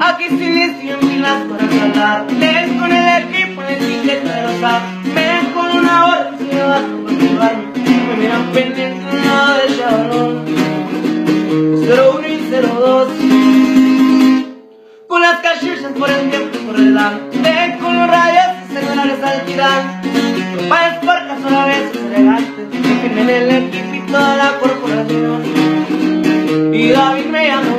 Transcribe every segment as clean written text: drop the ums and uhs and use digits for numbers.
Aquí sí decían pilas para trasladarles con el equipo en el ticket de rosa. Me dan con una hora y se van por llevarme. Me miran pendiente de nada de chavalón. 01 y 02, con las cachuchas por el tiempo por delante, con los radios y celulares al tirar. Papá por caso a veces elegantes, que firmen el equipito de la corporación. Y David me llamo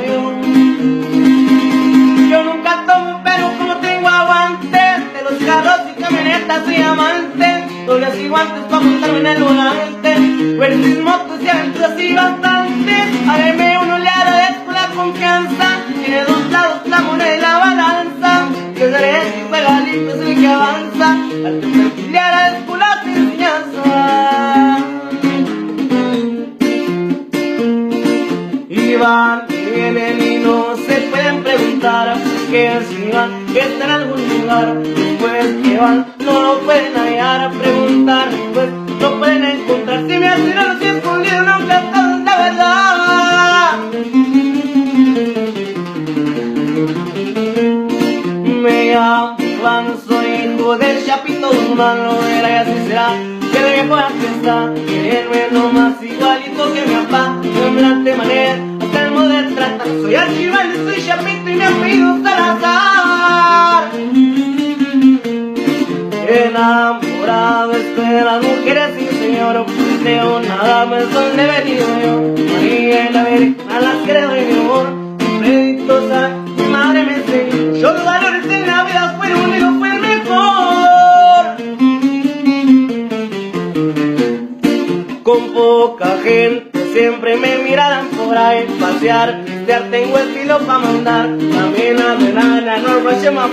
yo nunca tomo, pero como tengo aguantes de los carros y camionetas soy amante. Dobles y guantes pa' montarme en el volante. Versus motos y aventuras y bastantes. Hágame una oleada de la confianza. Tiene dos lados la moneda y la balanza. Que seré el que juega limpio, es el que avanza. Al que perfiliara de escuela sin enseñanza. Y van y vienen y no se pueden preguntar que si van, que está en algún lugar. Después que van, no lo pueden hallar. Preguntar, pues no pueden encontrar. Si me hacen a los escondidos, nunca saben la verdad. Me llaman, soy hijo del Chapito Guzmán, no era y así será. Que de viejo ya está, quererme nomás igualito que mi papá. No me late manera, hasta el modo de tratar. Soy archival, soy Chapito y mi apellido Salazar. Enamorado estoy de las mujeres y señor, de una dama es donde he venido yo. María y la Virgen, a las que le doy mi amor. Predictosa, mi madre me enseñó. Yo los valores en la vida fueron y no fue el mejor. Con poca gente siempre me mirarán por ahí pasear. Tengo estilo pa' mandar. También a la no rush my